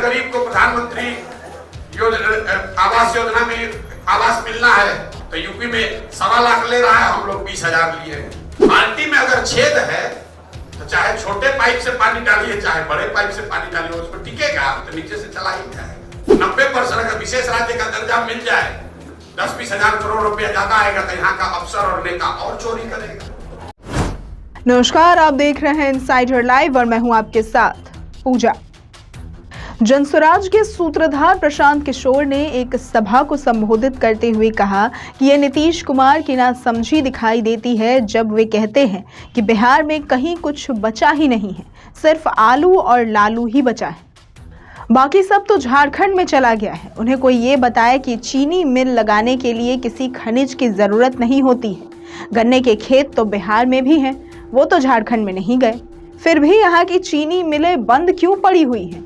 गरीब को प्रधानमंत्री आवास योजना में आवास मिलना है तो यूपी में 1.25 लाख ले रहा है, हम लोग 20,000 लिए हैं। बाल्टी में अगर छेद है तो चाहे छोटे पाइप से पानी डालिए चाहे बड़े पाइप से पानी डालिए, उसको टिकेगा तो नीचे से चला ही जाएगा। 90% अगर विशेष राज्य का दर्जा मिल जाए 10-20 हजार करोड़ रुपया ज्यादा आएगा तो यहाँ का अफसर और नेता और चोरी करेगा। नमस्कार, आप देख रहे हैं इनसाइडर लाइव और मैं हूं आपके साथ पूजा। जनस्वराज के सूत्रधार प्रशांत किशोर ने एक सभा को संबोधित करते हुए कहा कि यह नीतीश कुमार की नासमझी दिखाई देती है जब वे कहते हैं कि बिहार में कहीं कुछ बचा ही नहीं है, सिर्फ आलू और लालू ही बचा है, बाकी सब तो झारखंड में चला गया है। उन्हें कोई ये बताए कि चीनी मिल लगाने के लिए किसी खनिज की जरूरत नहीं होती है, गन्ने के खेत तो बिहार में भी हैं, वो तो झारखंड में नहीं गए, फिर भी यहाँ की चीनी मिलें बंद क्यों पड़ी हुई हैं।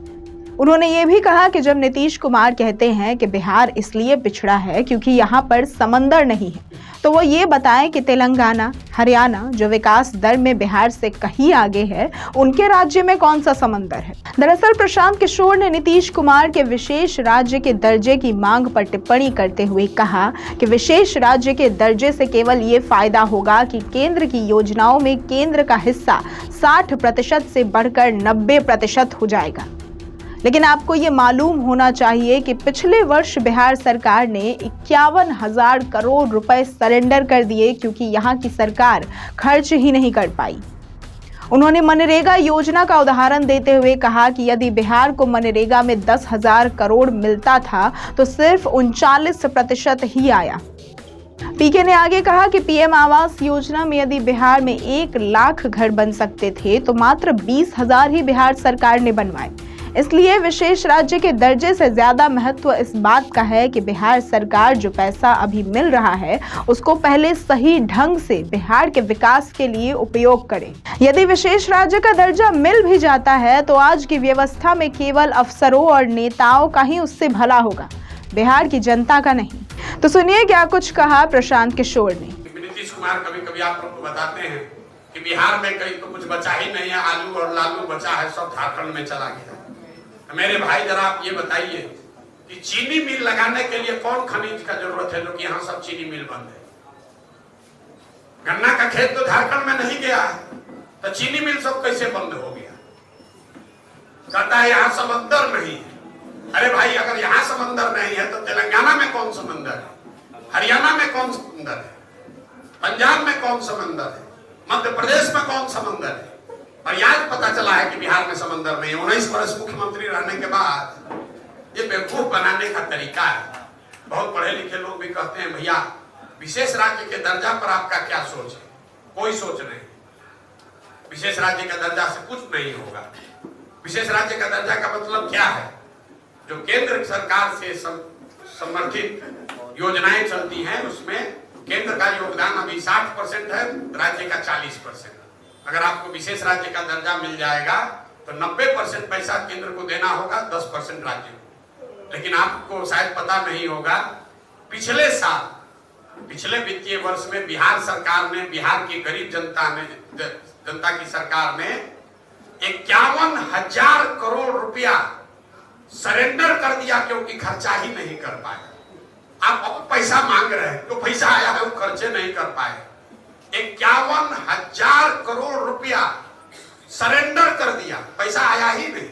उन्होंने ये भी कहा कि जब नीतीश कुमार कहते हैं कि बिहार इसलिए पिछड़ा है क्योंकि यहाँ पर समंदर नहीं है, तो वो ये बताएं कि तेलंगाना, हरियाणा जो विकास दर में बिहार से कहीं आगे है, उनके राज्य में कौन सा समंदर है। दरअसल प्रशांत किशोर ने नीतीश कुमार के विशेष राज्य के दर्जे की मांग पर टिप्पणी करते हुए कहा कि विशेष राज्य के दर्जे से केवल ये फायदा होगा कि केंद्र की योजनाओं में केंद्र का हिस्सा 60% से बढ़कर 90% हो जाएगा। लेकिन आपको ये मालूम होना चाहिए कि पिछले वर्ष बिहार सरकार ने 51,000 करोड़ रुपए सरेंडर कर दिए क्योंकि यहाँ की सरकार खर्च ही नहीं कर पाई। उन्होंने मनरेगा योजना का उदाहरण देते हुए कहा कि यदि बिहार को मनरेगा में 10,000 करोड़ मिलता था तो सिर्फ 39% ही आया। पीके ने आगे कहा कि पीएम आवास योजना में यदि बिहार में 1 लाख घर बन सकते थे तो मात्र 20,000 ही बिहार सरकार ने बनवाए। इसलिए विशेष राज्य के दर्जे से ज्यादा महत्व इस बात का है कि बिहार सरकार जो पैसा अभी मिल रहा है उसको पहले सही ढंग से बिहार के विकास के लिए उपयोग करे। यदि विशेष राज्य का दर्जा मिल भी जाता है तो आज की व्यवस्था में केवल अफसरों और नेताओं का ही उससे भला होगा, बिहार की जनता का नहीं। तो सुनिए क्या कुछ कहा प्रशांत किशोर ने। नीतीश कुमार कभी-कभी आप लोग को बताते हैं कि बिहार में कहीं तो कुछ बचा ही नहीं है, आलू और लालू बचा है, सब झारखंड में चला गया। मेरे भाई जरा आप ये बताइए कि चीनी मिल लगाने के लिए कौन खनिज का जरूरत है जो कि यहाँ सब चीनी मिल बंद है। गन्ना का खेत तो झारखंड में नहीं गया है तो चीनी मिल सब कैसे बंद हो गया। कहता है यहाँ समंदर नहीं है। अरे भाई अगर यहाँ समंदर नहीं है तो तेलंगाना में कौन समंदर है, हरियाणा में कौन समंदर है, पंजाब में कौन समंदर है, मध्य प्रदेश में कौन समंदर है। और आज पता चला है कि बिहार में समंदर नहीं है। 19 वर्ष मुख्यमंत्री रहने के बाद ये बेवकूफ बनाने का तरीका है। बहुत पढ़े लिखे लोग भी कहते हैं भैया विशेष राज्य के दर्जा पर आपका क्या सोच है। कोई सोच नहीं, विशेष राज्य का दर्जा से कुछ नहीं होगा। विशेष राज्य का दर्जा का मतलब क्या है, जो केंद्र सरकार से समर्थित योजनाएं चलती हैं उसमें केंद्र का योगदान अभी 60% है, राज्य का 40%। अगर आपको विशेष राज्य का दर्जा मिल जाएगा तो 90% पैसा केंद्र को देना होगा, 10% राज्य को। लेकिन आपको शायद पता नहीं होगा पिछले साल, पिछले वित्तीय वर्ष में बिहार सरकार ने, बिहार की गरीब जनता की सरकार ने 51,000 करोड़ रुपया सरेंडर कर दिया क्योंकि खर्चा ही नहीं कर पाए। आप और पैसा मांग रहे हैं, जो पैसा आया है वो खर्चे नहीं कर पाए। 51,000 करोड़ रुपया सरेंडर कर दिया, पैसा आया ही नहीं।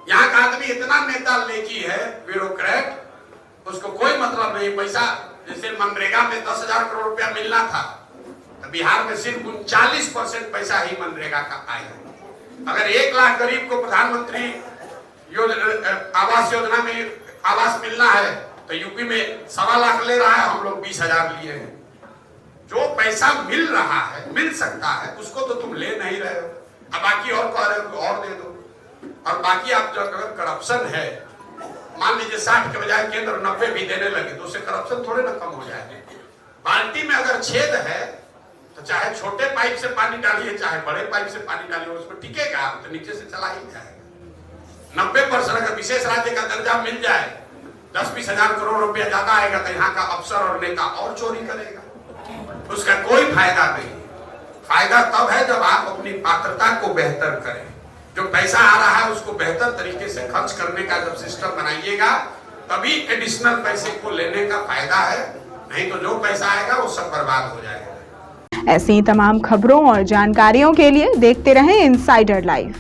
यहाँ का आदमी इतना नेता लेकी है, ब्यूरोक्रेट, उसको कोई मतलब नहीं। पैसा जैसे मनरेगा में 10,000 करोड़ रुपया मिलना था तो बिहार में सिर्फ 39% पैसा ही मनरेगा का आया। अगर 1 लाख गरीब को प्रधानमंत्री आवास योजना में आवास मिलना है तो यूपी में 1.25 लाख ले रहा है, हम लोग 20,000 लिए हैं। जो पैसा मिल रहा है, मिल सकता है, उसको तो तुम ले नहीं रहे हो। अब बाकी और कह रहे हो और दे दो। और बाकी आप जो अगर करप्शन है, मान लीजिए 60 के बजाय केंद्र 90 भी देने लगे तो उससे करप्शन थोड़े ना कम हो जाएगा। बाल्टी में अगर छेद है तो चाहे छोटे पाइप से पानी डालिए चाहे बड़े पाइप से पानी डालिए, उसको टिकेगा तो नीचे से चला ही जाएगा। 90% अगर विशेष राज्य का दर्जा मिल जाए 10-20 हजार करोड़ रुपया ज्यादा आएगा तो यहाँ का अफसर और नेता और चोरी करेगा, उसका कोई फायदा नहीं। फायदा तब है जब आप अपनी पात्रता को बेहतर करें। जो पैसा आ रहा है उसको बेहतर तरीके से खर्च करने का जब सिस्टम बनाइएगा तभी एडिशनल पैसे को लेने का फायदा है, नहीं तो जो पैसा आएगा वो सब बर्बाद हो जाएगा। ऐसी तमाम खबरों और जानकारियों के लिए देखते रहें इनसाइडर लाइव।